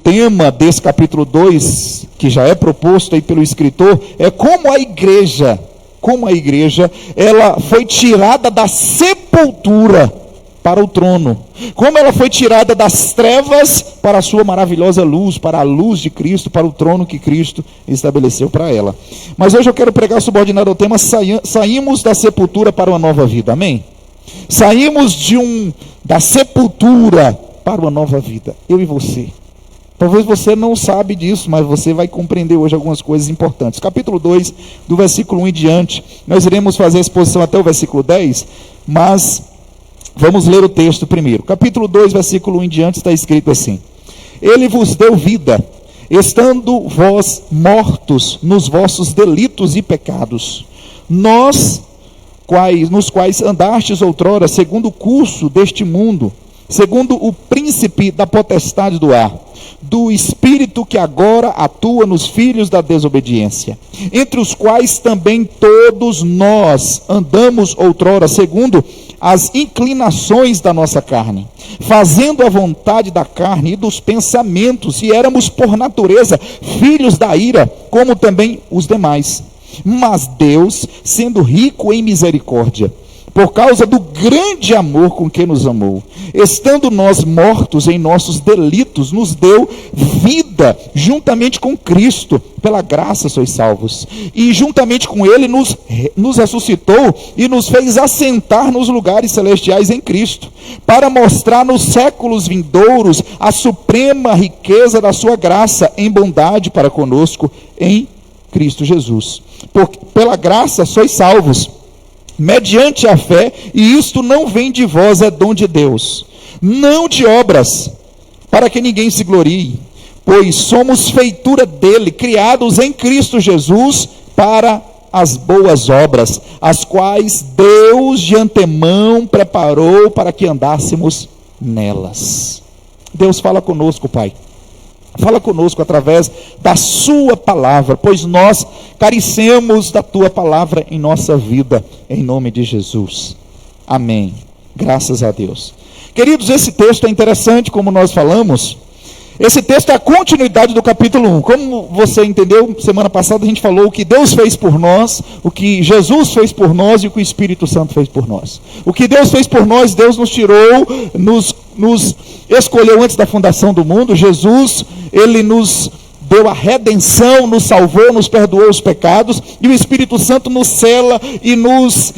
tema desse capítulo 2, que já é proposto aí pelo escritor, é como a igreja, ela foi tirada da sepultura para o trono, como ela foi tirada das trevas para a sua maravilhosa luz, para a luz de Cristo, para o trono que Cristo estabeleceu para ela. Mas hoje eu quero pregar subordinado ao tema, saímos da sepultura para uma nova vida, amém? Saímos da sepultura para uma nova vida, eu e você. Talvez você não sabe disso, mas você vai compreender hoje algumas coisas importantes. Capítulo 2, do versículo 1 em diante, nós iremos fazer a exposição até o versículo 10, mas vamos ler o texto primeiro. Capítulo 2, versículo 1 em diante, está escrito assim: Ele vos deu vida, estando vós mortos nos vossos delitos e pecados, nos quais andastes outrora, segundo o curso deste mundo, segundo o príncipe da potestade do ar, do espírito que agora atua nos filhos da desobediência, entre os quais também todos nós andamos outrora, segundo as inclinações da nossa carne, fazendo a vontade da carne e dos pensamentos, e éramos por natureza filhos da ira, como também os demais. Mas Deus, sendo rico em misericórdia, por causa do grande amor com que nos amou, estando nós mortos em nossos delitos, nos deu vida juntamente com Cristo, pela graça sois salvos, e juntamente com Ele nos ressuscitou e nos fez assentar nos lugares celestiais em Cristo, para mostrar nos séculos vindouros a suprema riqueza da sua graça em bondade para conosco em Cristo Jesus. Pela graça sois salvos, mediante a fé, e isto não vem de vós, é dom de Deus, não de obras, para que ninguém se glorie, pois somos feitura dele, criados em Cristo Jesus, para as boas obras, as quais Deus de antemão preparou para que andássemos nelas. Deus fala conosco, Pai. Fala conosco através da sua palavra, pois nós carecemos da tua palavra em nossa vida, em nome de Jesus. Amém. Graças a Deus. Queridos, esse texto é interessante, como nós falamos. Esse texto é a continuidade do capítulo 1. Como você entendeu, semana passada a gente falou o que Deus fez por nós, o que Jesus fez por nós e o que o Espírito Santo fez por nós. O que Deus fez por nós, Deus nos tirou, nos escolheu antes da fundação do mundo. Jesus, Ele nos deu a redenção, nos salvou, nos perdoou os pecados, e o Espírito Santo nos sela e nos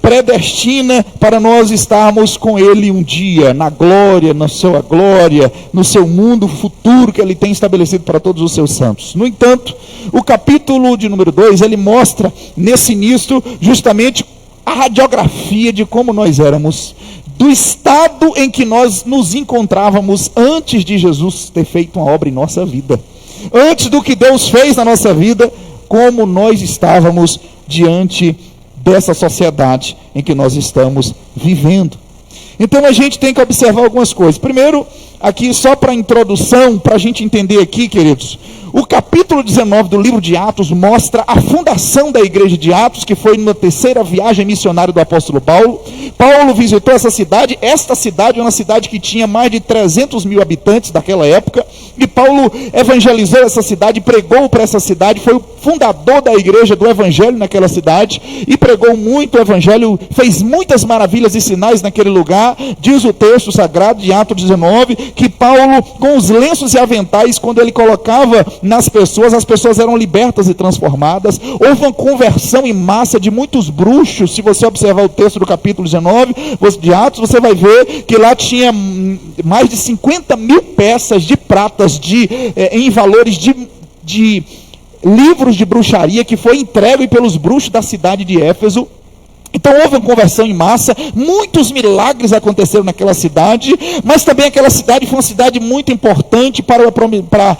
predestina para nós estarmos com Ele um dia, na glória, na sua glória, no seu mundo futuro que Ele tem estabelecido para todos os seus santos. No entanto, o capítulo de número 2, ele mostra nesse início justamente a radiografia de como nós éramos, do estado em que nós nos encontrávamos antes de Jesus ter feito uma obra em nossa vida, antes do que Deus fez na nossa vida, como nós estávamos diante dessa sociedade em que nós estamos vivendo. Então a gente tem que observar algumas coisas. Primeiro, aqui só para introdução, para a gente entender aqui, queridos, o capítulo 19 do livro de Atos mostra a fundação da igreja de Atos, que foi na terceira viagem missionária do apóstolo Paulo. Paulo visitou essa cidade. Esta cidade é uma cidade que tinha mais de 300 mil habitantes daquela época, e Paulo evangelizou essa cidade, pregou para essa cidade, foi o fundador da igreja do evangelho naquela cidade, e pregou muito o evangelho, fez muitas maravilhas e sinais naquele lugar. Diz o texto sagrado de Atos 19, que Paulo, com os lenços e aventais, quando ele colocava nas pessoas, as pessoas eram libertas e transformadas. Houve uma conversão em massa de muitos bruxos. Se você observar o texto do capítulo 19 de Atos, você vai ver que lá tinha mais de 50 mil peças de pratas em valores de livros de bruxaria que foi entregue pelos bruxos da cidade de Éfeso. Então houve uma conversão em massa, muitos milagres aconteceram naquela cidade, mas também aquela cidade foi uma cidade muito importante para a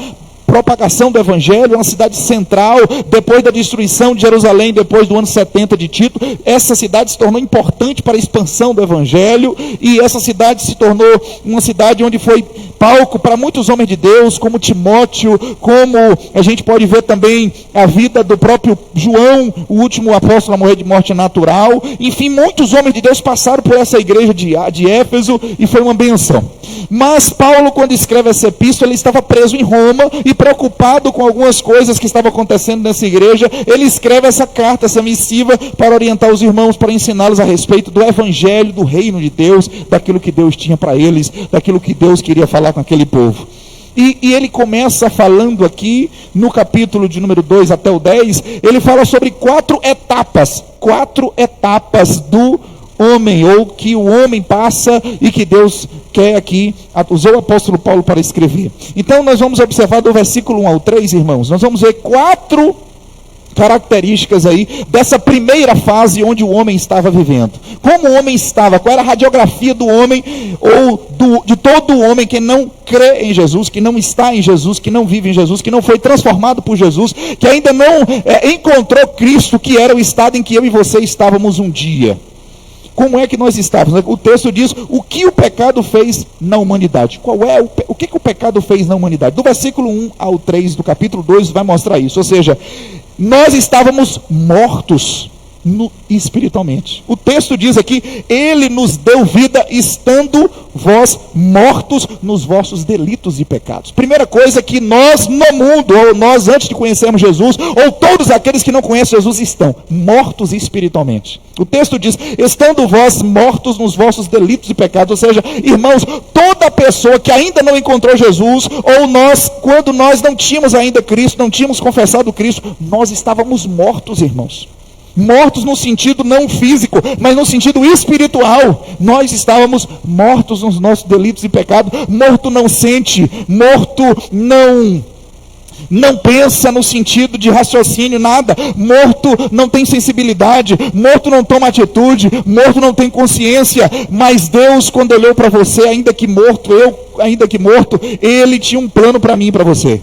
propagação do evangelho, uma cidade central. Depois da destruição de Jerusalém, depois do ano 70 de Tito, essa cidade se tornou importante para a expansão do evangelho, e essa cidade se tornou uma cidade onde foi palco para muitos homens de Deus, como Timóteo, como a gente pode ver também a vida do próprio João, o último apóstolo a morrer de morte natural. Enfim, muitos homens de Deus passaram por essa igreja de Éfeso e foi uma benção. Mas Paulo, quando escreve essa epístola, ele estava preso em Roma e preocupado com algumas coisas que estavam acontecendo nessa igreja. Ele escreve essa carta, essa missiva, para orientar os irmãos, para ensiná-los a respeito do evangelho, do reino de Deus, daquilo que Deus tinha para eles, daquilo que Deus queria falar com aquele povo. E ele começa falando aqui, no capítulo de número 2 até o 10, ele fala sobre 4 etapas do homem, ou que o homem passa e que Deus quer aqui, usou o apóstolo Paulo para escrever. Então nós vamos observar do versículo 1 ao 3, irmãos, nós vamos ver 4 características aí dessa primeira fase onde o homem estava vivendo. Como o homem estava, qual era a radiografia do homem, ou de todo homem que não crê em Jesus, que não está em Jesus, que não vive em Jesus, que não foi transformado por Jesus, que ainda não encontrou Cristo, que era o estado em que eu e você estávamos um dia. Como é que nós estávamos? O texto diz o que o pecado fez na humanidade. O que o pecado fez na humanidade? Do versículo 1 ao 3 do capítulo 2 vai mostrar isso. Ou seja, nós estávamos mortos espiritualmente. O texto diz aqui, ele nos deu vida estando vós mortos nos vossos delitos e pecados. Primeira coisa que nós no mundo, ou nós antes de conhecermos Jesus, ou todos aqueles que não conhecem Jesus, estão mortos espiritualmente. O texto diz, estando vós mortos nos vossos delitos e pecados. Ou seja, irmãos, toda pessoa que ainda não encontrou Jesus, ou nós, quando nós não tínhamos ainda Cristo, não tínhamos confessado Cristo, nós estávamos mortos, irmãos. Mortos no sentido não físico, mas no sentido espiritual. Nós estávamos mortos nos nossos delitos e pecados. Morto não sente, morto não pensa no sentido de raciocínio, nada. Morto não tem sensibilidade, morto não toma atitude, morto não tem consciência. Mas Deus, quando olhou para você, ainda que morto, Ele tinha um plano para mim e para você.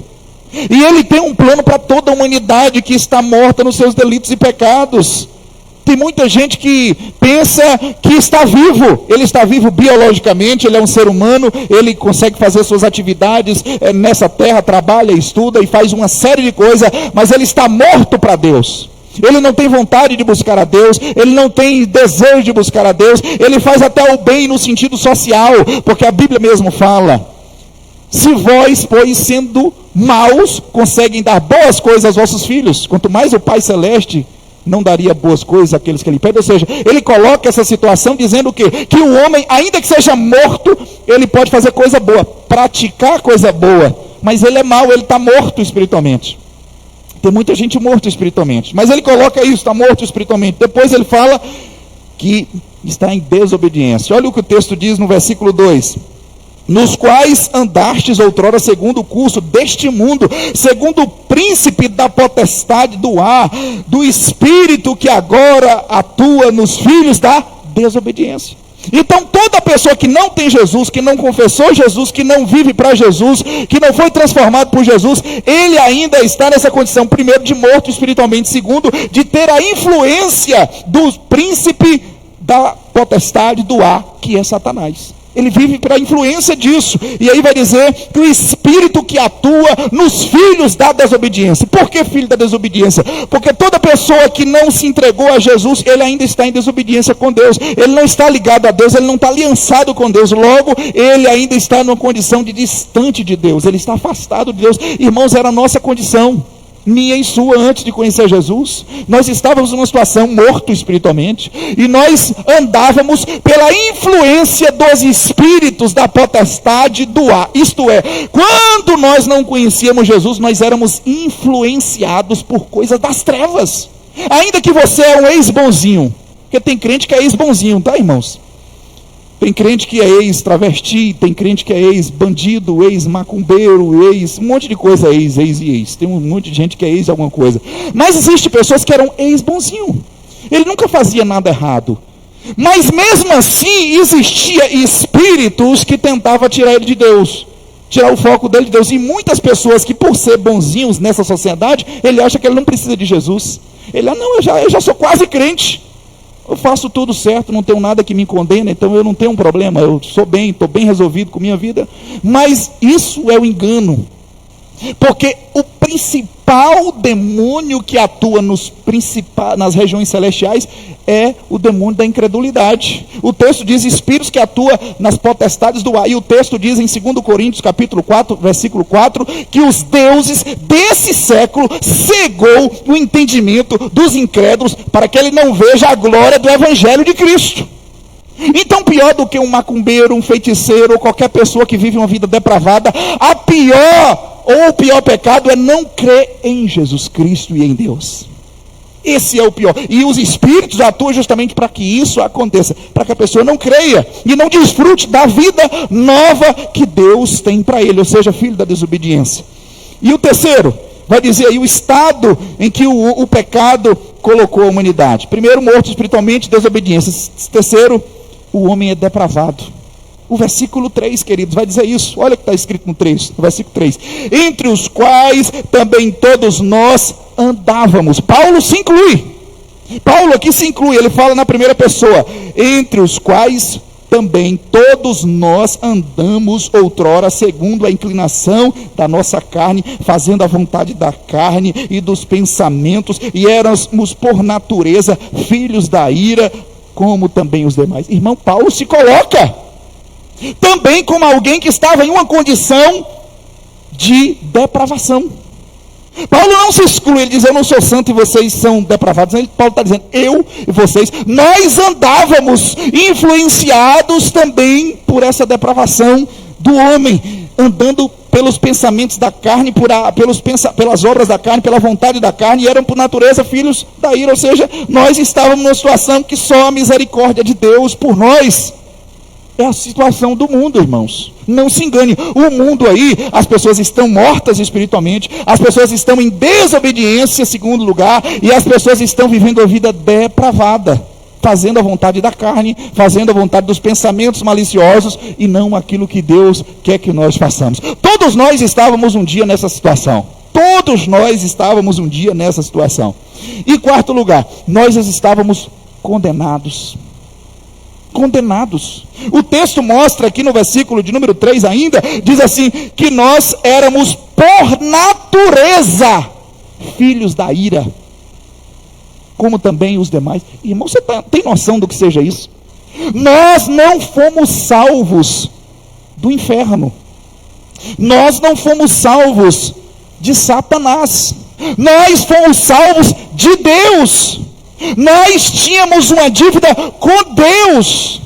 E Ele tem um plano para toda a humanidade que está morta nos seus delitos e pecados. Tem muita gente que pensa que está vivo. Ele está vivo biologicamente, ele é um ser humano, ele consegue fazer suas atividades nessa terra, trabalha, estuda e faz uma série de coisas, mas ele está morto para Deus. Ele não tem vontade de buscar a Deus, ele não tem desejo de buscar a Deus, ele faz até o bem no sentido social, porque a Bíblia mesmo fala: se vós, pois, sendo maus, conseguem dar boas coisas aos vossos filhos, quanto mais o Pai Celeste não daria boas coisas àqueles que Ele pede. Ou seja, Ele coloca essa situação dizendo o quê? Que o homem, ainda que seja morto, ele pode fazer coisa boa, praticar coisa boa, mas ele é mau, ele está morto espiritualmente. Tem muita gente morta espiritualmente, mas Ele coloca isso, está morto espiritualmente. Depois Ele fala que está em desobediência. Olha o que o texto diz no versículo 2. Nos quais andastes outrora segundo o curso deste mundo, segundo o príncipe da potestade do ar, do espírito que agora atua nos filhos da desobediência. Então toda pessoa que não tem Jesus, que não confessou Jesus, que não vive para Jesus, que não foi transformado por Jesus, ele ainda está nessa condição, primeiro, de morto espiritualmente, segundo, de ter a influência do príncipe da potestade do ar, que é Satanás. Ele vive para a influência disso. E aí vai dizer que o espírito que atua nos filhos da desobediência. Por que filho da desobediência? Porque toda pessoa que não se entregou a Jesus, ele ainda está em desobediência com Deus. Ele não está ligado a Deus, ele não está aliançado com Deus. Logo, ele ainda está numa condição de distante de Deus. Ele está afastado de Deus. Irmãos, era a nossa condição, minha e sua, antes de conhecer Jesus. Nós estávamos numa situação morto espiritualmente, e nós andávamos pela influência dos espíritos da potestade do ar. Isto é, quando nós não conhecíamos Jesus, nós éramos influenciados por coisas das trevas. Ainda que você é um ex-bonzinho, porque tem crente que é ex-bonzinho, tá, irmãos? Tem crente que é ex-travesti, tem crente que é ex-bandido, ex-macumbeiro, um monte de coisa, ex. Tem um monte de gente que é ex alguma coisa. Mas existem pessoas que eram ex-bonzinho. Ele nunca fazia nada errado. Mas mesmo assim, existia espíritos que tentavam tirar ele de Deus, tirar o foco dele de Deus. E muitas pessoas que, por ser bonzinhos nessa sociedade, ele acha que ele não precisa de Jesus. Ele, não, eu já sou quase crente. Eu faço tudo certo, não tenho nada que me condena, então eu não tenho um problema, eu sou bem, estou bem resolvido com minha vida. Mas isso é o engano. Porque o principal demônio que atua nas regiões celestiais é o demônio da incredulidade. O texto diz espíritos que atuam nas potestades do ar. E o texto diz em 2 Coríntios capítulo 4, versículo 4, que os deuses desse século cegou o entendimento dos incrédulos para que ele não veja a glória do evangelho de Cristo. Então, pior do que um macumbeiro, um feiticeiro ou qualquer pessoa que vive uma vida depravada, o pior pecado é não crer em Jesus Cristo e em Deus. Esse é o pior. E os espíritos atuam justamente para que isso aconteça, para que a pessoa não creia e não desfrute da vida nova que Deus tem para ele, ou seja, filho da desobediência. E o terceiro, vai dizer aí o estado em que o pecado colocou a humanidade. Primeiro, morto espiritualmente, desobediência. Terceiro, o homem é depravado. O versículo 3, queridos, vai dizer isso. Olha o que está escrito no versículo 3. Entre os quais também todos nós andávamos. Paulo se inclui. Paulo aqui se inclui, ele fala na primeira pessoa. Entre os quais também todos nós andamos outrora segundo a inclinação da nossa carne, fazendo a vontade da carne e dos pensamentos, e éramos por natureza filhos da ira, como também os demais. Irmão, Paulo se coloca também como alguém que estava em uma condição de depravação. Paulo não se exclui, ele diz, eu não sou santo e vocês são depravados. Paulo está dizendo, eu e vocês, nós andávamos influenciados também por essa depravação do homem, andando pelos pensamentos da carne, pelas obras da carne, pela vontade da carne, e eram por natureza filhos da ira. Ou seja, nós estávamos numa situação que só a misericórdia de Deus por nós. É a situação do mundo, irmãos. Não se engane, o mundo aí, as pessoas estão mortas espiritualmente, as pessoas estão em desobediência, segundo lugar, e as pessoas estão vivendo a vida depravada, fazendo a vontade da carne, fazendo a vontade dos pensamentos maliciosos, e não aquilo que Deus quer que nós façamos. Todos nós estávamos um dia nessa situação. Todos nós estávamos um dia nessa situação. E quarto lugar, nós estávamos condenados. Condenados. O texto mostra aqui no versículo de número 3 ainda, diz assim, que nós éramos por natureza filhos da ira, como também os demais. Irmão, você tem noção do que seja isso? Nós não fomos salvos do inferno. Nós não fomos salvos de Satanás. Nós fomos salvos de Deus. Nós tínhamos uma dívida com Deus.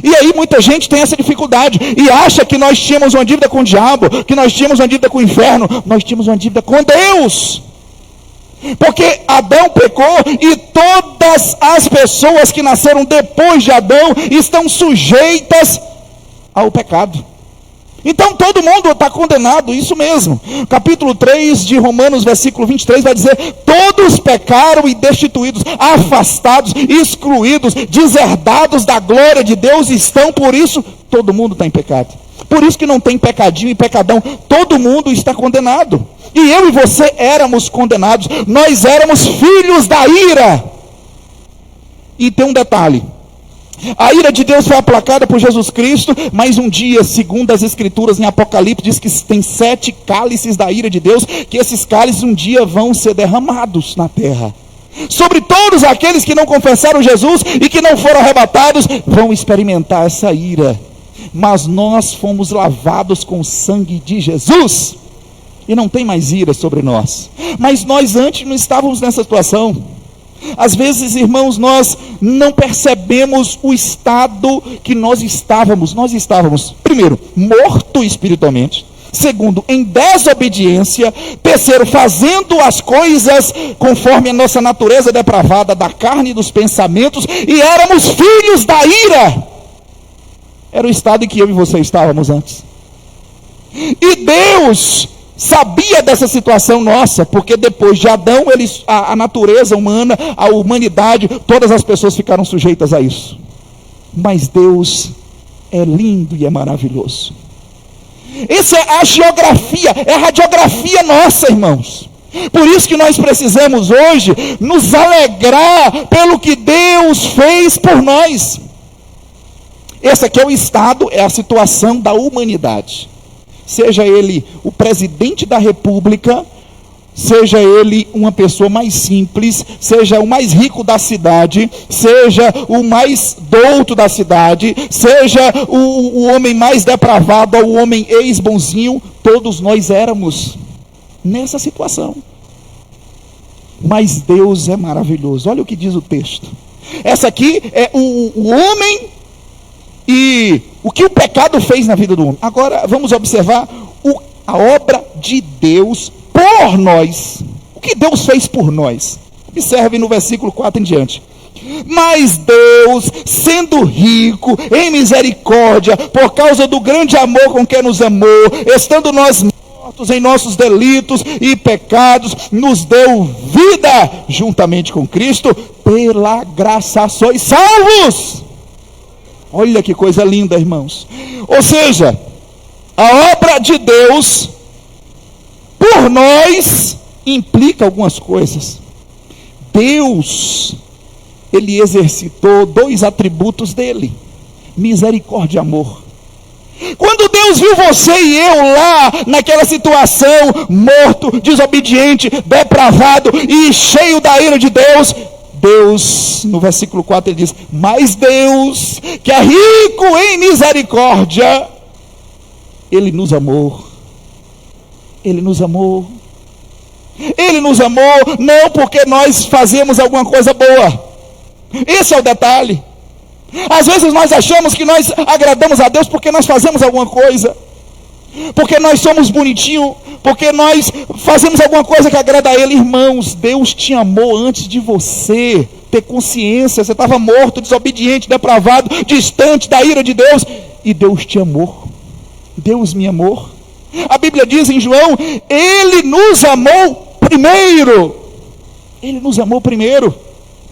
E aí muita gente tem essa dificuldade e acha que nós tínhamos uma dívida com o diabo, que nós tínhamos uma dívida com o inferno. Nós tínhamos uma dívida com Deus. Porque Adão pecou e todas as pessoas que nasceram depois de Adão estão sujeitas ao pecado. Então todo mundo está condenado, isso mesmo. Capítulo 3 de Romanos, versículo 23, vai dizer, todos pecaram e destituídos, afastados, excluídos, deserdados da glória de Deus estão, por isso todo mundo está em pecado. Por isso que não tem pecadinho e pecadão, todo mundo está condenado. E eu e você éramos condenados, nós éramos filhos da ira. E tem um detalhe. A ira de Deus foi aplacada por Jesus Cristo, mas um dia, segundo as Escrituras em Apocalipse, diz que tem 7 cálices da ira de Deus, que esses cálices um dia vão ser derramados na terra. Sobre todos aqueles que não confessaram Jesus e que não foram arrebatados, vão experimentar essa ira. Mas nós fomos lavados com o sangue de Jesus, e não tem mais ira sobre nós. Mas nós antes não estávamos nessa situação. Às vezes, irmãos, nós não percebemos o estado que nós estávamos. Nós estávamos, primeiro, morto espiritualmente. Segundo, em desobediência. Terceiro, fazendo as coisas conforme a nossa natureza depravada da carne e dos pensamentos. E éramos filhos da ira. Era o estado em que eu e você estávamos antes. E Deus sabia dessa situação nossa, porque depois de Adão, a natureza humana, a humanidade, todas as pessoas ficaram sujeitas a isso. Mas Deus é lindo e é maravilhoso. Essa é a geografia, é a radiografia nossa, irmãos. Por isso que nós precisamos hoje nos alegrar pelo que Deus fez por nós. Esse aqui é o estado, é a situação da humanidade. Seja ele o presidente da república, seja ele uma pessoa mais simples, seja o mais rico da cidade, seja o mais douto da cidade, seja o homem mais depravado, ou o homem ex-bonzinho, todos nós éramos nessa situação. Mas Deus é maravilhoso. Olha o que diz o texto. Essa aqui é o homem e o que o pecado fez na vida do homem. Agora vamos observar a obra de Deus por nós. O que Deus fez por nós? Observe no versículo 4 em diante. Mas Deus, sendo rico em misericórdia, por causa do grande amor com que nos amou, estando nós mortos em nossos delitos e pecados, nos deu vida juntamente com Cristo, pela graça sois salvos. Olha que coisa linda, irmãos. Ou seja, a obra de Deus por nós implica algumas coisas. Deus, ele exercitou dois atributos dele: misericórdia e amor. Quando Deus viu você e eu lá, naquela situação, morto, desobediente, depravado e cheio da ira de Deus, Deus, no versículo 4 ele diz: mas Deus, que é rico em misericórdia, ele nos amou. Ele nos amou. Ele nos amou não porque nós fazemos alguma coisa boa. Esse é o detalhe. Às vezes nós achamos que nós agradamos a Deus porque nós fazemos alguma coisa, porque nós somos bonitinhos, porque nós fazemos alguma coisa que agrada a Ele. Irmãos, Deus te amou antes de você ter consciência. Você estava morto, desobediente, depravado, distante da ira de Deus, e Deus te amou. Deus me amou. A Bíblia diz em João: Ele nos amou primeiro. Ele nos amou primeiro.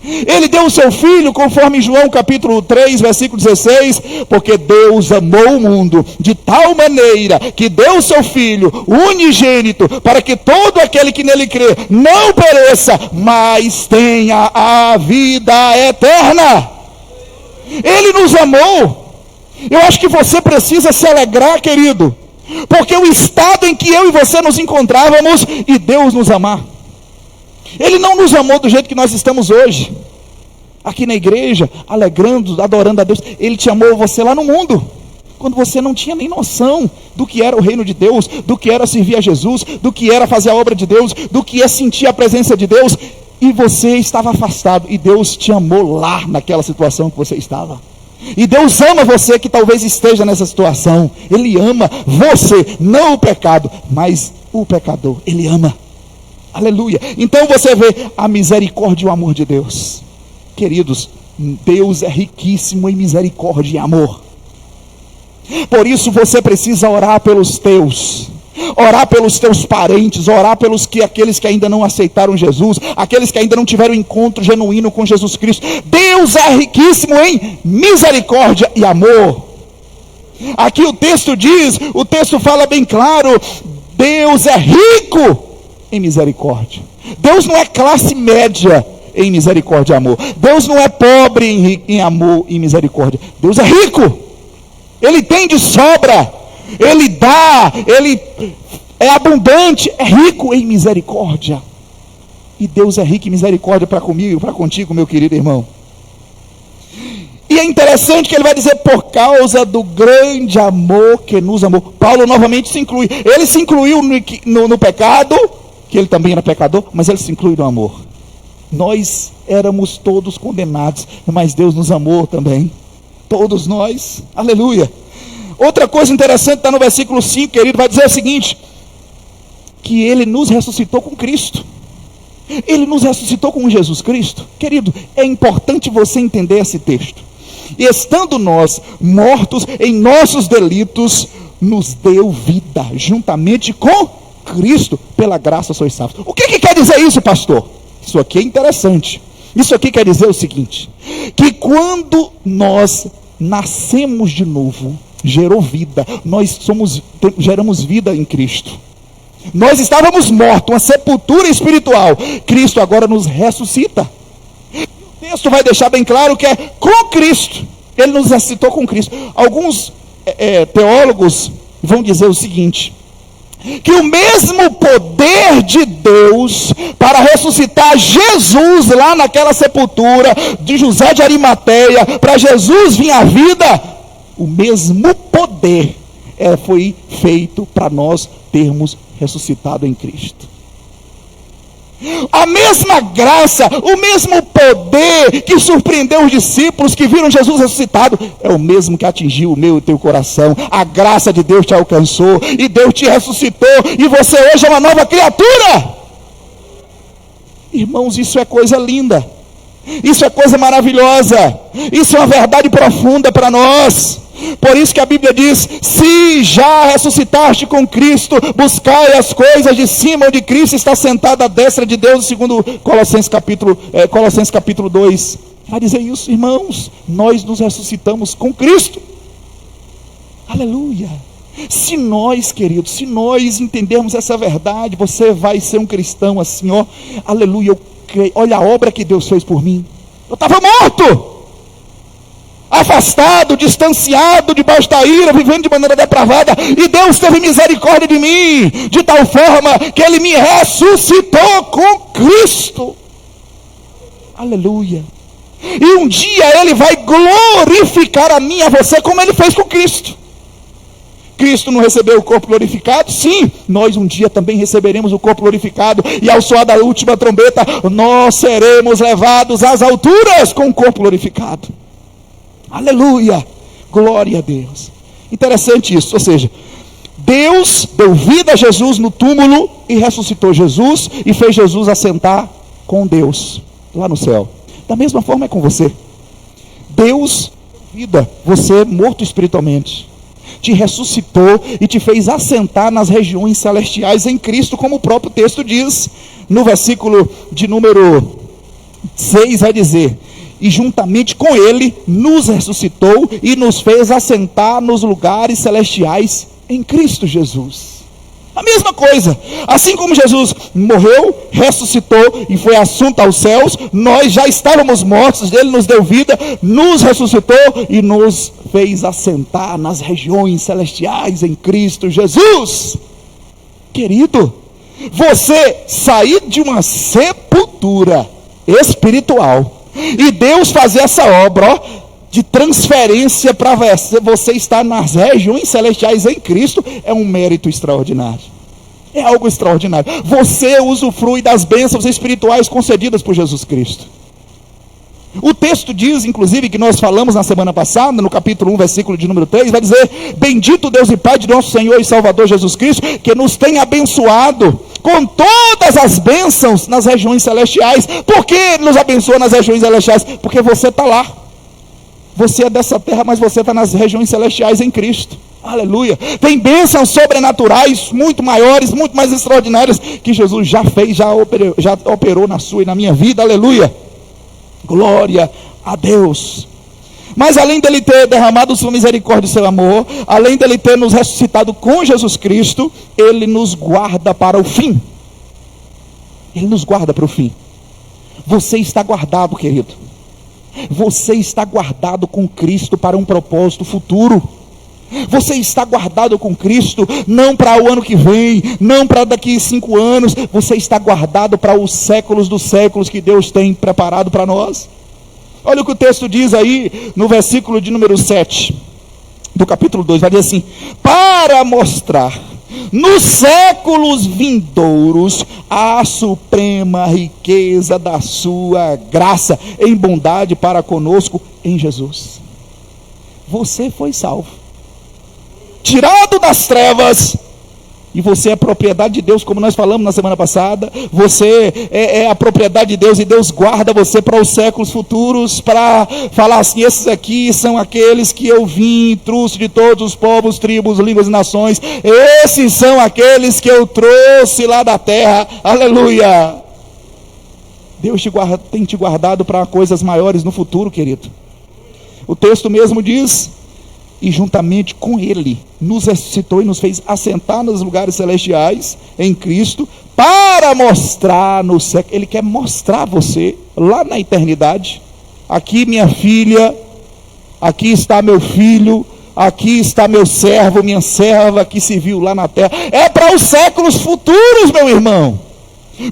Ele deu o seu Filho, conforme João capítulo 3, versículo 16, porque Deus amou o mundo de tal maneira que deu o seu Filho unigênito, para que todo aquele que nele crê não pereça, mas tenha a vida eterna. Ele nos amou. Eu acho que você precisa se alegrar, querido, porque o estado em que eu e você nos encontrávamos, e Deus nos amar. Ele não nos amou do jeito que nós estamos hoje, aqui na igreja, alegrando, adorando a Deus. Ele te amou você lá no mundo, quando você não tinha nem noção do que era o reino de Deus, do que era servir a Jesus, do que era fazer a obra de Deus, do que é sentir a presença de Deus, e você estava afastado, e Deus te amou lá naquela situação que você estava. E Deus ama você que talvez esteja nessa situação. Ele ama você, não o pecado, mas o pecador. Ele ama. Aleluia. Então você vê a misericórdia e o amor de Deus. Queridos, Deus é riquíssimo em misericórdia e amor. Por isso você precisa orar pelos teus, orar pelos teus parentes, orar pelos aqueles que ainda não aceitaram Jesus, aqueles que ainda não tiveram encontro genuíno com Jesus Cristo. Deus é riquíssimo em misericórdia e amor. Aqui o texto diz, o texto fala bem claro: Deus é rico em misericórdia. Deus não é classe média em misericórdia e amor. Deus não é pobre em amor e misericórdia. Deus é rico. Ele tem de sobra. Ele dá. Ele é abundante. É rico em misericórdia. E Deus é rico em misericórdia para comigo e para contigo, meu querido irmão. E é interessante que ele vai dizer: por causa do grande amor que nos amou. Paulo novamente se inclui. Ele se incluiu no pecado, que ele também era pecador, mas ele se inclui no amor. Nós éramos todos condenados, mas Deus nos amou também. Todos nós. Aleluia. Outra coisa interessante está no versículo 5, querido, vai dizer o seguinte: que ele nos ressuscitou com Cristo. Ele nos ressuscitou com Jesus Cristo. Querido, é importante você entender esse texto. E estando nós mortos em nossos delitos, nos deu vida juntamente com Cristo, pela graça sois salvos. O que quer dizer isso, pastor? Isso aqui é interessante. Isso aqui quer dizer o seguinte: que quando nós nascemos de novo, gerou vida, nós geramos vida em Cristo. Nós estávamos mortos, uma sepultura espiritual. Cristo agora nos ressuscita. O texto vai deixar bem claro que é com Cristo. Ele nos ressuscitou com Cristo. Alguns teólogos vão dizer o seguinte: que o mesmo poder de Deus para ressuscitar Jesus lá naquela sepultura de José de Arimateia, para Jesus vir à vida, o mesmo poder foi feito para nós termos ressuscitado em Cristo. A mesma graça, o mesmo poder que surpreendeu os discípulos que viram Jesus ressuscitado, é o mesmo que atingiu o meu e o teu coração. A graça de Deus te alcançou, e Deus te ressuscitou, e você hoje é uma nova criatura. Irmãos, isso é coisa linda, isso é coisa maravilhosa, isso é uma verdade profunda para nós. Por isso que a Bíblia diz: se já ressuscitaste com Cristo, buscai as coisas de cima, onde Cristo está sentado à destra de Deus, segundo Colossenses capítulo 2. Vai dizer isso, irmãos, nós nos ressuscitamos com Cristo. Aleluia. Se nós, queridos, se nós entendermos essa verdade, você vai ser um cristão assim, ó, aleluia, olha a obra que Deus fez por mim. Eu estava morto, afastado, distanciado, debaixo da ira, vivendo de maneira depravada, e Deus teve misericórdia de mim, de tal forma que Ele me ressuscitou com Cristo. Aleluia. E um dia Ele vai glorificar a mim e a você, como Ele fez com Cristo. Cristo não recebeu o corpo glorificado? Sim, nós um dia também receberemos o corpo glorificado, e ao soar da última trombeta, nós seremos levados às alturas com o corpo glorificado. Aleluia, glória a Deus. Interessante isso, ou seja, Deus deu vida a Jesus no túmulo e ressuscitou Jesus e fez Jesus assentar com Deus lá no céu. Da mesma forma é com você. Deus deu vida, você morto espiritualmente, te ressuscitou e te fez assentar nas regiões celestiais em Cristo, como o próprio texto diz. No versículo de número 6 vai dizer: e juntamente com Ele nos ressuscitou e nos fez assentar nos lugares celestiais em Cristo Jesus. A mesma coisa, assim como Jesus morreu, ressuscitou e foi assunto aos céus, nós já estávamos mortos, Ele nos deu vida, nos ressuscitou e nos fez assentar nas regiões celestiais em Cristo Jesus. Querido, você sair de uma sepultura espiritual e Deus fazer essa obra, ó, de transferência para você estar nas regiões celestiais em Cristo, é um mérito extraordinário. É algo extraordinário. Você usufrui das bênçãos espirituais concedidas por Jesus Cristo. O texto diz, inclusive, que nós falamos na semana passada, no capítulo 1, versículo de número 3, vai dizer: bendito Deus e Pai de nosso Senhor e Salvador Jesus Cristo, que nos tem abençoado com todas as bênçãos nas regiões celestiais. Por que Ele nos abençoa nas regiões celestiais? Porque você está lá. Você é dessa terra, mas você está nas regiões celestiais em Cristo. Aleluia. Tem bênçãos sobrenaturais muito maiores, muito mais extraordinárias, que Jesus já fez, já operou na sua e na minha vida. Aleluia. Glória a Deus. Mas além dele ter derramado sua misericórdia e seu amor, além dele ter nos ressuscitado com Jesus Cristo, Ele nos guarda para o fim. Ele nos guarda para o fim. Você está guardado, querido. Você está guardado com Cristo para um propósito futuro. Você está guardado com Cristo, não para o ano que vem, não para daqui 5 anos. Você está guardado para os séculos dos séculos que Deus tem preparado para nós. Olha o que o texto diz aí no versículo de número 7 do capítulo 2, vai dizer assim: para mostrar nos séculos vindouros a suprema riqueza da sua graça em bondade para conosco em Jesus. Você foi salvo, tirado das trevas, e você é propriedade de Deus, como nós falamos na semana passada. Você é a propriedade de Deus, e Deus guarda você para os séculos futuros, para falar assim: esses aqui são aqueles que eu vim, trouxe de todos os povos, tribos, línguas e nações. Esses são aqueles que eu trouxe lá da terra. Aleluia. Deus tem te guardado para coisas maiores no futuro, querido. O texto mesmo diz e juntamente com Ele nos ressuscitou e nos fez assentar nos lugares celestiais em Cristo, para mostrar no século. Ele quer mostrar você lá na eternidade. Aqui minha filha, aqui está meu filho, aqui está meu servo, minha serva que se viu lá na terra. É para os séculos futuros, meu irmão.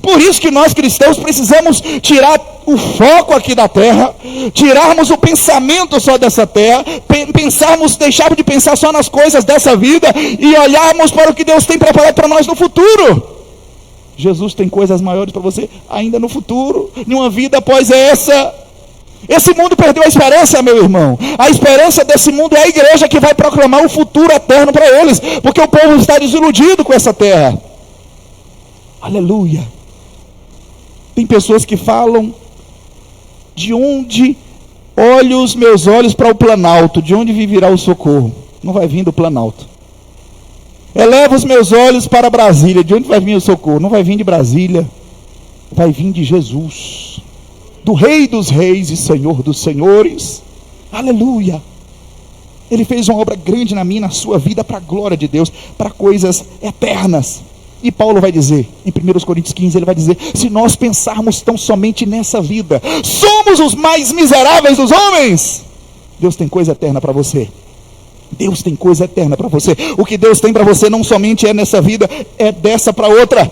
Por isso que nós cristãos precisamos tirar o foco aqui da terra, tirarmos o pensamento só dessa terra, deixarmos de pensar só nas coisas dessa vida e olharmos para o que Deus tem preparado para nós no futuro. Jesus tem coisas maiores para você ainda no futuro, numa vida após essa. Esse mundo perdeu a esperança, meu irmão. A esperança desse mundo é a igreja que vai proclamar um futuro eterno para eles, porque o povo está desiludido com essa terra. Aleluia. Tem pessoas que falam: de onde olho os meus olhos para o Planalto, de onde virá o socorro? Não vai vir do Planalto. Elevo os meus olhos para Brasília, de onde vai vir o socorro? Não vai vir de Brasília, vai vir de Jesus, do Rei dos Reis e Senhor dos Senhores. Aleluia. Ele fez uma obra grande na minha, na sua vida, para a glória de Deus, para coisas eternas. E Paulo vai dizer, em 1 Coríntios 15, ele vai dizer: se nós pensarmos tão somente nessa vida, somos os mais miseráveis dos homens. Deus tem coisa eterna para você. Deus tem coisa eterna para você. O que Deus tem para você não somente é nessa vida, é dessa para outra.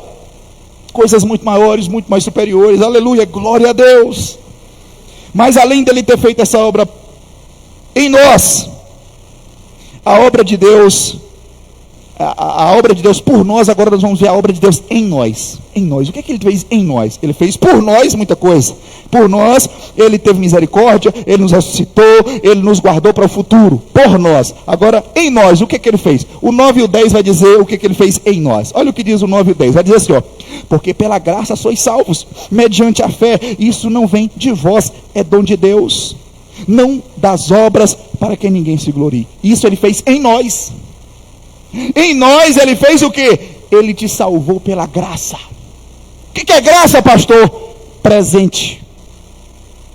Coisas muito maiores, muito mais superiores. Aleluia, glória a Deus. Mas além dele ter feito essa obra em nós, a obra de Deus, a obra de Deus por nós, agora nós vamos ver a obra de Deus em nós. Em nós. O que é que ele fez em nós? Ele fez por nós muita coisa. Por nós, ele teve misericórdia, ele nos ressuscitou, ele nos guardou para o futuro. Por nós. Agora, em nós, o que é que ele fez? O 9 e o 10 vai dizer o que é que ele fez em nós. Olha o que diz o 9 e o 10. Vai dizer assim, ó: porque pela graça sois salvos, mediante a fé. Isso não vem de vós, é dom de Deus. Não das obras, para que ninguém se glorie. Isso ele fez em nós. Em nós ele fez o que? Ele te salvou pela graça. O que é graça, pastor? Presente.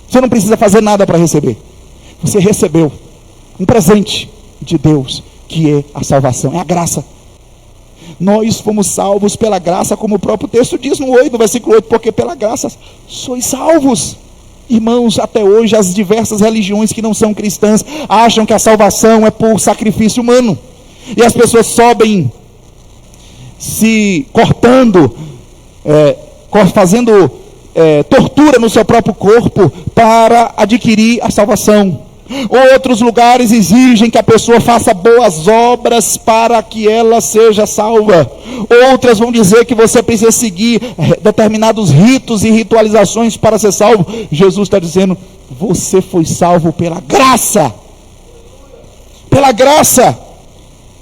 Você não precisa fazer nada para receber. Você recebeu um presente de Deus, que é a salvação, é a graça. Nós fomos salvos pela graça, como o próprio texto diz no versículo 8, porque pela graça sois salvos. Irmãos, até hoje as diversas religiões que não são cristãs acham que a salvação é por sacrifício humano. E as pessoas sobem se cortando, fazendo tortura no seu próprio corpo para adquirir a salvação. Outros lugares exigem que a pessoa faça boas obras para que ela seja salva. Outras vão dizer que você precisa seguir determinados ritos e ritualizações para ser salvo. Jesus está dizendo: você foi salvo pela graça. Pela graça.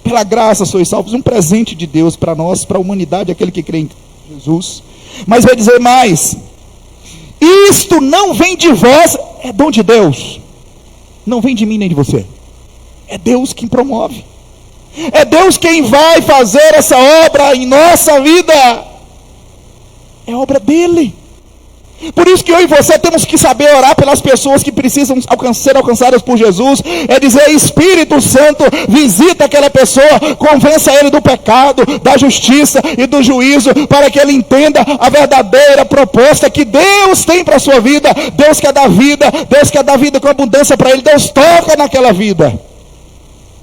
Pela graça sois salvos, um presente de Deus para nós, para a humanidade, aquele que crê em Jesus. Mas vai dizer mais: isto não vem de vós, é dom de Deus. Não vem de mim nem de você. É Deus quem promove. É Deus quem vai fazer essa obra em nossa vida. É obra dele. Por isso que eu e você temos que saber orar pelas pessoas que precisam ser alcançadas por Jesus. É dizer: Espírito Santo, visita aquela pessoa, convença ele do pecado, da justiça e do juízo, para que ele entenda a verdadeira proposta que Deus tem para a sua vida. Deus quer dar vida, Deus quer dar vida com abundância para ele. Deus toca naquela vida.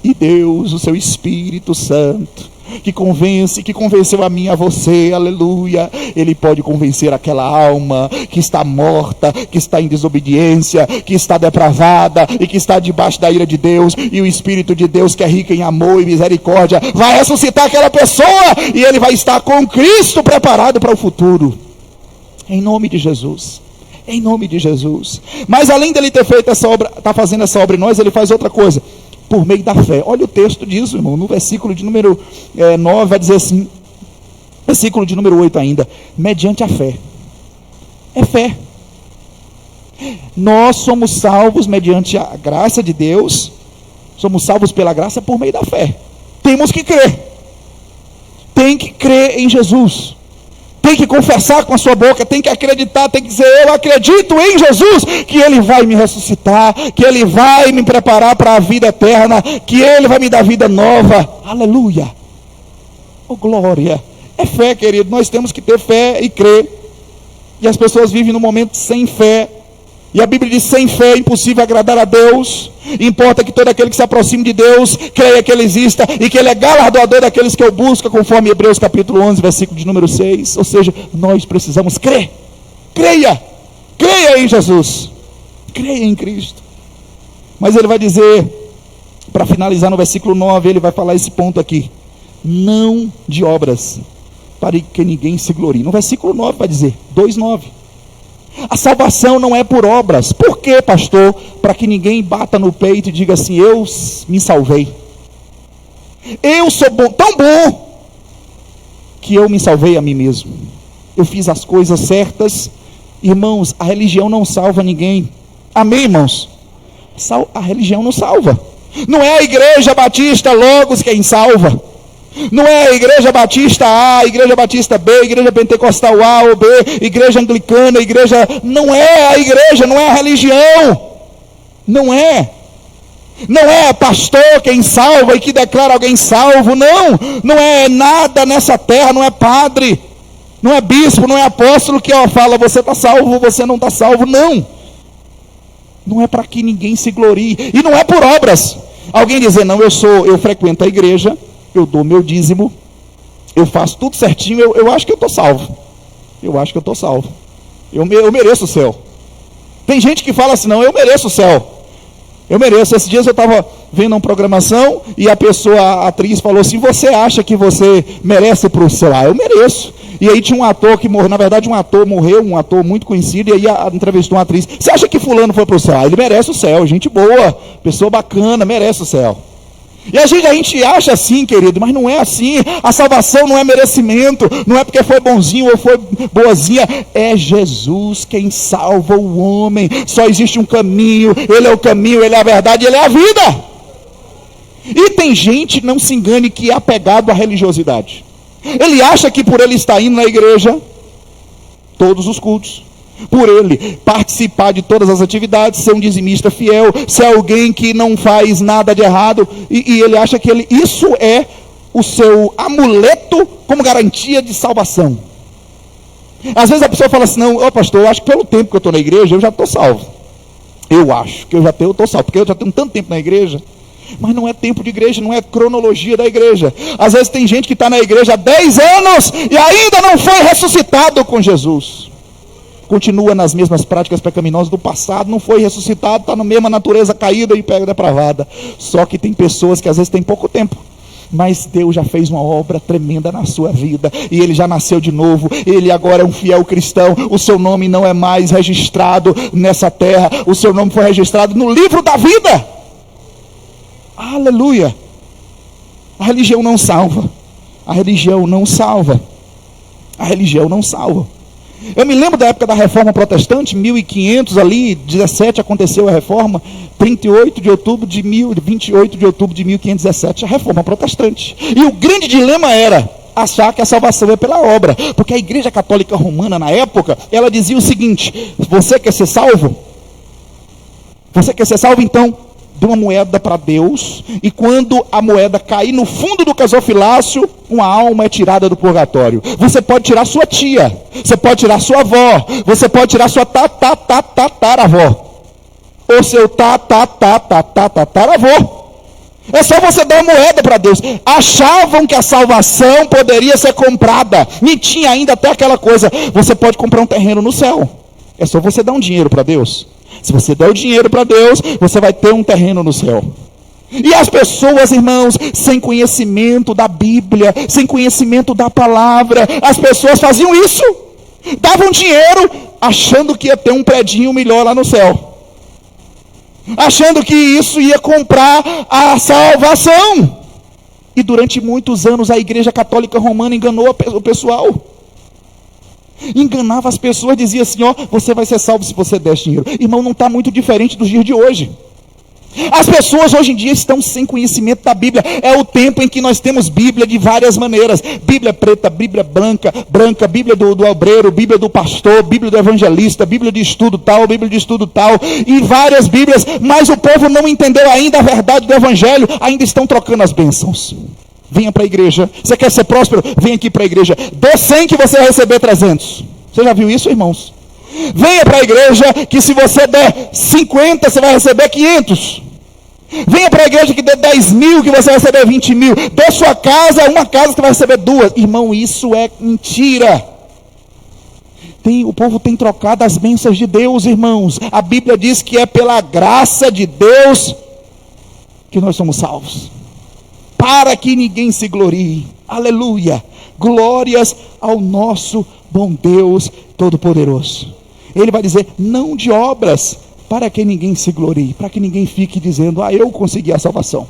E Deus, o seu Espírito Santo, que convenceu a mim e a você, aleluia, ele pode convencer aquela alma que está morta, que está em desobediência, que está depravada e que está debaixo da ira de Deus. E o Espírito de Deus, que é rico em amor e misericórdia, vai ressuscitar aquela pessoa e ele vai estar com Cristo preparado para o futuro, em nome de Jesus. Em nome de Jesus. Mas além dele ter feito essa obra, está fazendo essa obra em nós, ele faz outra coisa: por meio da fé. Olha o texto disso, irmão, no versículo de número 9, vai dizer assim, versículo de número 8 ainda: mediante a fé. É fé. Nós somos salvos mediante a graça de Deus, somos salvos pela graça por meio da fé. Temos que crer. Tem que crer em Jesus. tem que confessar com a sua boca, tem que acreditar, tem que dizer: eu acredito em Jesus, que Ele vai me ressuscitar, que Ele vai me preparar para a vida eterna, que Ele vai me dar vida nova. Aleluia! Oh, glória! É fé, querido, nós temos que ter fé e crer. E as pessoas vivem num momento sem fé. E a Bíblia diz: sem fé é impossível agradar a Deus. Importa que todo aquele que se aproxime de Deus creia que Ele exista e que Ele é galardoador daqueles que o buscam, conforme Hebreus capítulo 11, versículo de número 6. Ou seja, nós precisamos crer. Creia em Jesus, creia em Cristo. Mas ele vai dizer, para finalizar no versículo 9, ele vai falar esse ponto aqui: não de obras, para que ninguém se glorie. No versículo 9 vai dizer, 2:9, a salvação não é por obras. Por quê, pastor? Para que ninguém bata no peito e diga assim: eu me salvei, eu sou bom, tão bom, que eu me salvei a mim mesmo, eu fiz as coisas certas. Irmãos, a religião não salva ninguém. Amém, irmãos? A religião não salva. Não é a igreja batista Logos quem salva. Não é a igreja batista A, a igreja batista B, a igreja pentecostal A ou B, igreja anglicana, igreja... Não é a igreja, não é a religião. Não é. Não é pastor quem salva e que declara alguém salvo. Não. Não é nada nessa terra, não é padre, não é bispo, não é apóstolo que fala: você está salvo, você não está salvo. Não. Não é para que ninguém se glorie. E não é por obras. Alguém dizer: não, eu frequento a igreja, eu dou meu dízimo, eu faço tudo certinho, eu acho que eu estou salvo. Eu acho que eu estou salvo. Eu mereço o céu. Tem gente que fala assim: não, eu mereço o céu. Eu mereço. Esses dias eu estava vendo uma programação e a atriz falou assim: você acha que você merece para o céu? Eu mereço. E aí tinha um ator que morreu, na verdade um ator morreu, um ator muito conhecido, e aí entrevistou uma atriz: você acha que fulano foi para o céu? Ele merece o céu, gente boa, pessoa bacana, merece o céu. E a gente acha assim, querido, mas não é assim. A salvação não é merecimento, não é porque foi bonzinho ou foi boazinha. É Jesus quem salva o homem. Só existe um caminho, Ele é o caminho, Ele é a verdade, Ele é a vida. E tem gente, não se engane, que é apegado à religiosidade. Ele acha que por ele estar indo na igreja, todos os cultos, por ele participar de todas as atividades, ser um dizimista fiel, ser alguém que não faz nada de errado, e ele acha que isso é o seu amuleto como garantia de salvação. Às vezes a pessoa fala assim: não, pastor, eu acho que pelo tempo que eu estou na igreja, eu já estou salvo. Eu acho que eu estou salvo, porque eu já tenho tanto tempo na igreja. Mas não é tempo de igreja, não é cronologia da igreja. Às vezes tem gente que está na igreja há 10 anos e ainda não foi ressuscitado com Jesus. Continua nas mesmas práticas pecaminosas do passado, não foi ressuscitado, está na mesma natureza caída e depravada. Só que tem pessoas que às vezes têm pouco tempo, mas Deus já fez uma obra tremenda na sua vida, e ele já nasceu de novo, ele agora é um fiel cristão. O seu nome não é mais registrado nessa terra, o seu nome foi registrado no livro da vida. Aleluia. A religião não salva. A religião não salva. A religião não salva. Eu me lembro da época da Reforma Protestante, 1500 ali, 17 aconteceu a Reforma, 28 de outubro de 1517, a Reforma Protestante. E o grande dilema era achar que a salvação é pela obra, porque a Igreja Católica Romana na época, ela dizia o seguinte: você quer ser salvo? Você quer ser salvo? Então dê uma moeda para Deus, e quando a moeda cair no fundo do gasofilácio, uma alma é tirada do purgatório. Você pode tirar sua tia, você pode tirar sua avó, você pode tirar sua tataravó, ou seu tataravô. É só você dar uma moeda para Deus. Achavam que a salvação poderia ser comprada, e tinha ainda até aquela coisa: você pode comprar um terreno no céu, é só você dar um dinheiro para Deus. Se você der o dinheiro para Deus, você vai ter um terreno no céu. E as pessoas, irmãos, sem conhecimento da Bíblia, sem conhecimento da palavra, as pessoas faziam isso. Davam dinheiro, achando que ia ter um predinho melhor lá no céu, achando que isso ia comprar a salvação. E durante muitos anos a Igreja Católica Romana enganou o pessoal. Enganava as pessoas, dizia assim: ó, você vai ser salvo se você der dinheiro. Irmão, não está muito diferente dos dias de hoje. As pessoas hoje em dia estão sem conhecimento da Bíblia. É o tempo em que nós temos Bíblia de várias maneiras. Bíblia preta, Bíblia branca, Bíblia do obreiro, Bíblia do pastor, Bíblia do evangelista, Bíblia de estudo tal, Bíblia de estudo tal, e várias Bíblias, mas o povo não entendeu ainda a verdade do Evangelho, ainda estão trocando as bênçãos. Venha para a igreja. Você quer ser próspero? Vem aqui para a igreja. Dê 100 que você vai receber 300. Você já viu isso, irmãos? Venha para a igreja que se você der 50, você vai receber 500. Venha para a igreja que dê 10 mil, que você vai receber 20 mil. Dê sua casa, uma casa que vai receber 2. Irmão, isso é mentira. O povo tem trocado as bênçãos de Deus, irmãos. A Bíblia diz que é pela graça de Deus que nós somos salvos, para que ninguém se glorie. Aleluia. Glórias ao nosso bom Deus Todo-Poderoso. Ele vai dizer, não de obras, para que ninguém se glorie, para que ninguém fique dizendo, eu consegui a salvação,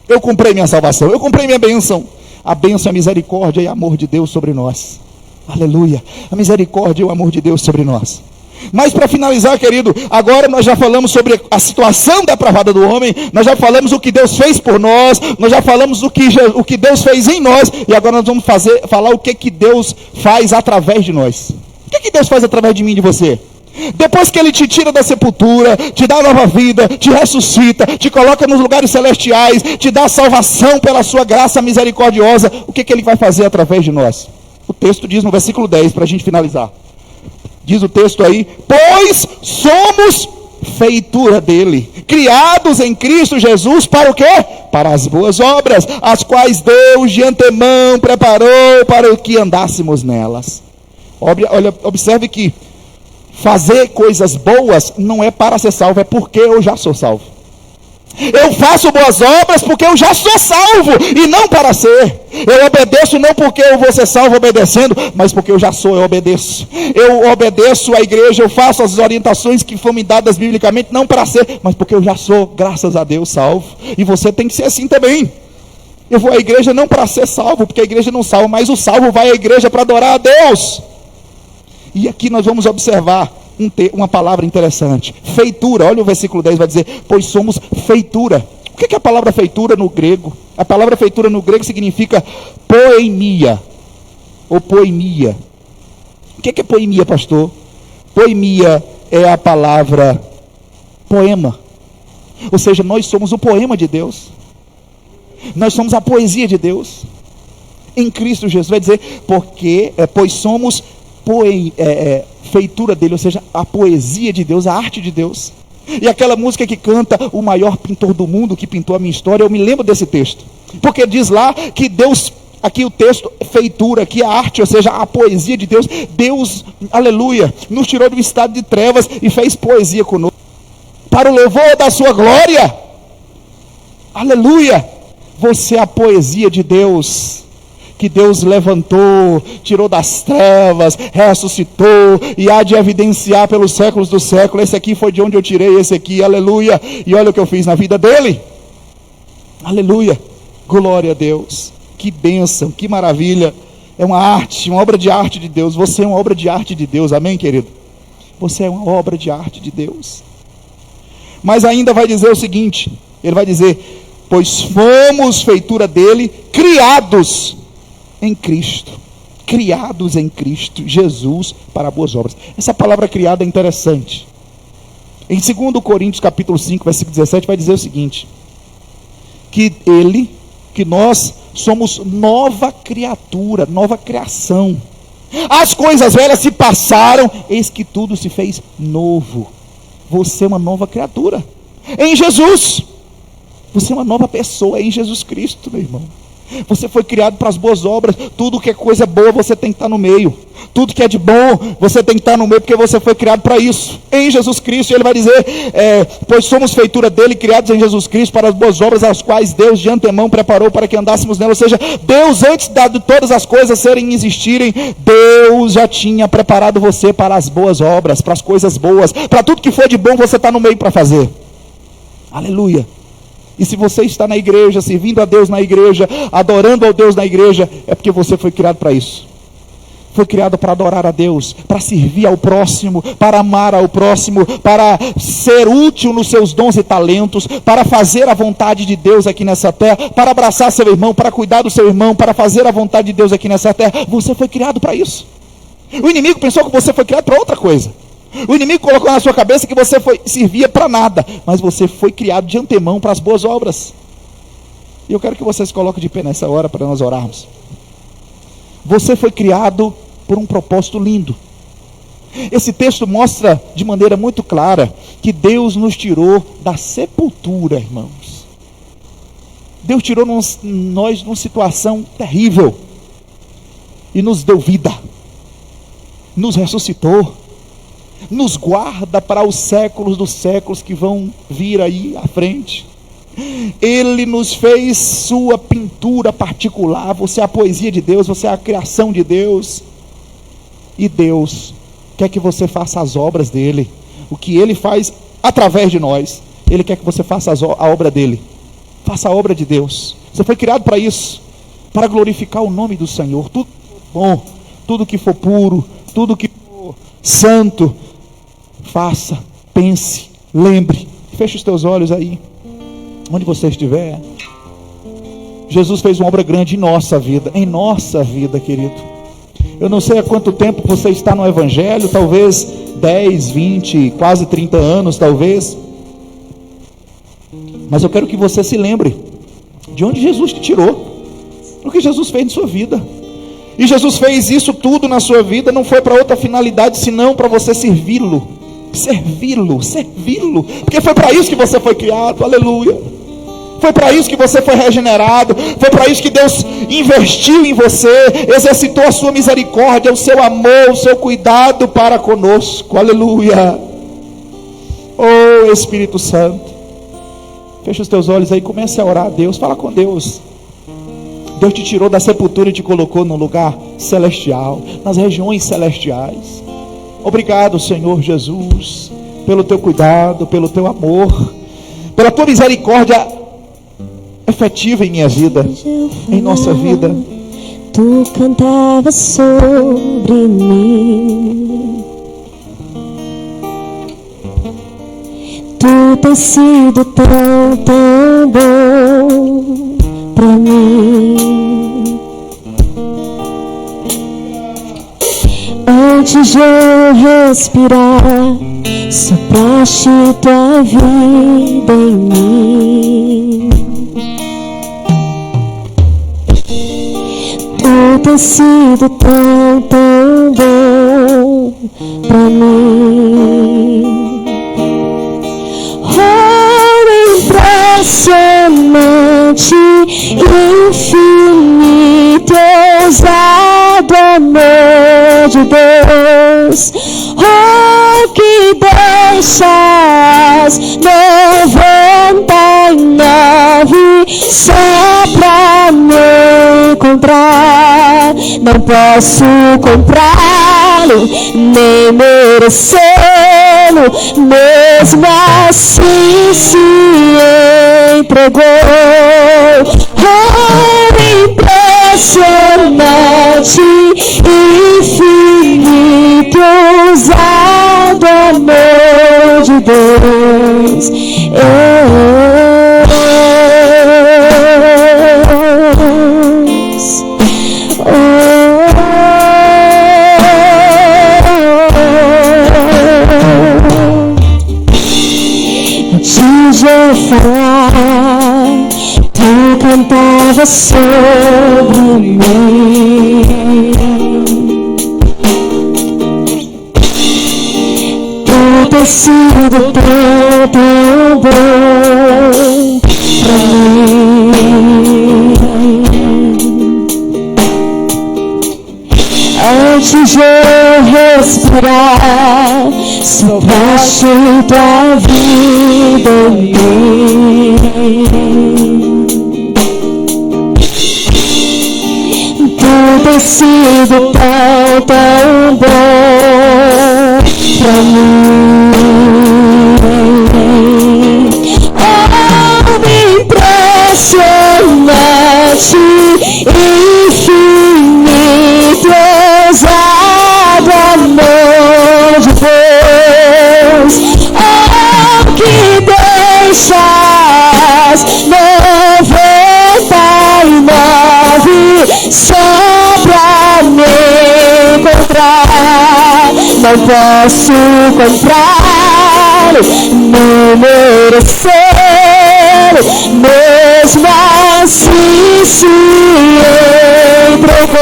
eu comprei minha salvação, eu comprei minha bênção. A bênção é a misericórdia e amor de Deus sobre nós. Aleluia. A misericórdia e o amor de Deus sobre nós. Mas para finalizar, querido, agora nós já falamos sobre a situação depravada do homem, nós já falamos o que Deus fez por nós, nós já falamos o que Deus fez em nós, e agora nós vamos falar o que Deus faz através de nós. O que Deus faz através de mim e de você? Depois que Ele te tira da sepultura, te dá nova vida, te ressuscita, te coloca nos lugares celestiais, te dá salvação pela sua graça misericordiosa, o que Ele vai fazer através de nós? O texto diz no versículo 10, para a gente finalizar. Diz o texto aí, pois somos feitura dele, criados em Cristo Jesus para o quê? Para as boas obras, as quais Deus de antemão preparou para que andássemos nelas. Olha, observe que fazer coisas boas não é para ser salvo, é porque eu já sou salvo. Eu faço boas obras porque eu já sou salvo e não para ser. Eu obedeço não porque eu vou ser salvo obedecendo, mas porque eu já sou, eu obedeço. Eu obedeço à igreja, eu faço as orientações que foram me dadas biblicamente, não para ser, mas porque eu já sou, graças a Deus, salvo. E você tem que ser assim também. Eu vou à igreja não para ser salvo, porque a igreja não salva, mas o salvo vai à igreja para adorar a Deus. E aqui nós vamos observar uma palavra interessante, feitura. Olha o versículo 10, vai dizer, pois somos feitura. O que é a palavra feitura no grego? A palavra feitura no grego significa poemia, ou poemia. O que é poemia, pastor? Poemia é a palavra poema, ou seja, nós somos o poema de Deus, nós somos a poesia de Deus, em Cristo Jesus. Vai dizer, pois somos feitura dele, ou seja, a poesia de Deus, a arte de Deus. E aquela música que canta o maior pintor do mundo que pintou a minha história, eu me lembro desse texto, porque diz lá que Deus, aqui o texto, feitura, aqui a arte, ou seja, a poesia de Deus. Deus, aleluia, nos tirou do estado de trevas e fez poesia conosco, para o louvor da sua glória. Aleluia. Você é a poesia de Deus, que Deus levantou, tirou das trevas, ressuscitou, e há de evidenciar pelos séculos dos séculos. Esse aqui foi de onde eu tirei esse aqui, aleluia, e olha o que eu fiz na vida dele, aleluia, glória a Deus, que bênção, que maravilha. É uma arte, uma obra de arte de Deus. Você é uma obra de arte de Deus, amém, querido? Você é uma obra de arte de Deus. Mas ainda vai dizer o seguinte, ele vai dizer, pois fomos feitura dele, criados em Cristo Jesus para boas obras. Essa palavra criada é interessante. Em 2 Coríntios capítulo 5, versículo 17, vai dizer o seguinte, que nós somos nova criatura, nova criação. As coisas velhas se passaram, eis que tudo se fez novo. Você é uma nova criatura em Jesus. Você é uma nova pessoa em Jesus Cristo, meu irmão. Você foi criado para as boas obras. Tudo que é coisa boa, você tem que estar no meio. Tudo que é de bom, você tem que estar no meio, porque você foi criado para isso, em Jesus Cristo. Ele vai dizer, pois somos feitura dele, criados em Jesus Cristo para as boas obras, as quais Deus de antemão preparou para que andássemos nela. Ou seja, Deus, antes de todas as coisas existirem, Deus já tinha preparado você para as boas obras, para as coisas boas, para tudo que for de bom, você está no meio para fazer. Aleluia. E se você está na igreja, servindo a Deus na igreja, adorando ao Deus na igreja, é porque você foi criado para isso. foi criado para adorar a Deus, para servir ao próximo, para amar ao próximo, para ser útil nos seus dons e talentos, para fazer a vontade de Deus aqui nessa terra, para abraçar seu irmão, para cuidar do seu irmão, para fazer a vontade de Deus aqui nessa terra. Você foi criado para isso. O inimigo pensou que você foi criado para outra coisa. O inimigo colocou na sua cabeça que você servia para nada, mas você foi criado de antemão para as boas obras. E eu quero que você se coloque de pé nessa hora para nós orarmos. Você foi criado por um propósito lindo. Esse texto mostra de maneira muito clara que Deus nos tirou da sepultura, irmãos. Deus tirou nós de uma situação terrível e nos deu vida, nos ressuscitou, nos guarda para os séculos dos séculos que vão vir aí à frente. Ele nos fez sua pintura particular. Você é a poesia de Deus, você é a criação de Deus. E Deus quer que você faça as obras dele. O que ele faz através de nós, ele quer que você faça a obra dele. Faça a obra de Deus. Você foi criado para isso, para glorificar o nome do Senhor. Tudo bom, tudo que for puro, tudo que for santo, faça, pense, lembre. Feche os teus olhos aí, onde você estiver. Jesus fez uma obra grande em nossa vida, querido. Eu não sei há quanto tempo você está no Evangelho, talvez 10, 20, quase 30 anos, talvez. Mas eu quero que você se lembre de onde Jesus te tirou, o que Jesus fez em sua vida. E Jesus fez isso tudo na sua vida, não foi para outra finalidade, senão para você servi-lo, porque foi para isso que você foi criado, aleluia. Foi para isso que você foi regenerado, foi para isso que Deus investiu em você, exercitou a sua misericórdia, o seu amor, o seu cuidado para conosco, aleluia. Oh Espírito Santo, fecha os teus olhos aí, comece a orar a Deus, fala com Deus. Deus te tirou da sepultura e te colocou num lugar celestial, nas regiões celestiais. Obrigado, Senhor Jesus, pelo teu cuidado, pelo teu amor, pela tua misericórdia efetiva em minha vida, em nossa vida. Tu cantavas sobre mim. Tu tens sido tão, tão bom pra mim. Antes de eu respirar, sopraste tua vida em mim. Tu tens sido tão, tão bom pra mim. Oh, impressionante, infinito, ousado amor de Deus. Oh, que deixas 99 só pra me encontrar. Não posso comprá-lo, nem merecê-lo, mesmo assim se entregou. Oh, impressionante, infinito, ousado amor de Deus. Antes de eu falar, tu cantava sobre mim. Tu tens sido tão, tão bom pra mim. Antes de eu respirar, sopraste tua vida em mim. Tu tens sido tão, tão bom pra mim. Oh, impressionante, infinito, ousado não posso comprar, nem merecer, mesmo assim se entregou.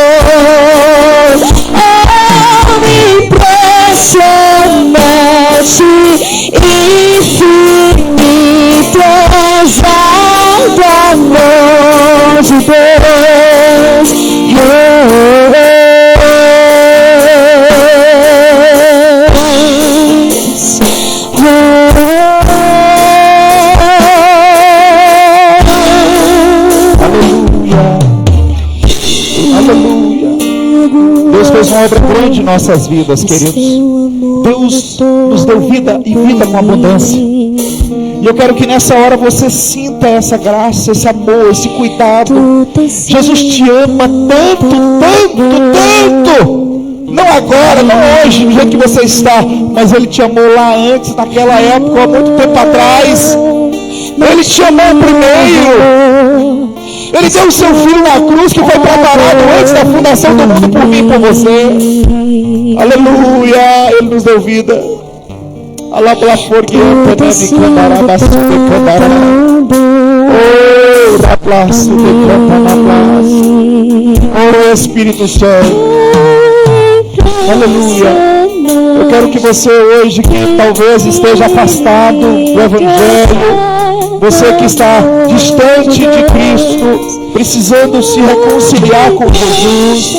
Impressionante, infinito, exalto amor de Deus. Deus fez uma obra grande em nossas vidas, queridos. Deus nos deu vida e vida com abundância. E eu quero que nessa hora você sinta essa graça, esse amor, esse cuidado. Jesus te ama tanto, tanto, tanto. Não agora, não hoje, do jeito que você está, mas Ele te amou lá antes, naquela época, há muito tempo atrás. Ele te amou primeiro. Ele deu o seu filho na cruz, que foi preparado antes da fundação do mundo por mim e por você. Aleluia. Ele nos deu vida. Oh, Espírito Santo. Aleluia. Eu quero que você hoje, que talvez esteja afastado do Evangelho, você que está distante de Cristo, precisando se reconciliar com Jesus,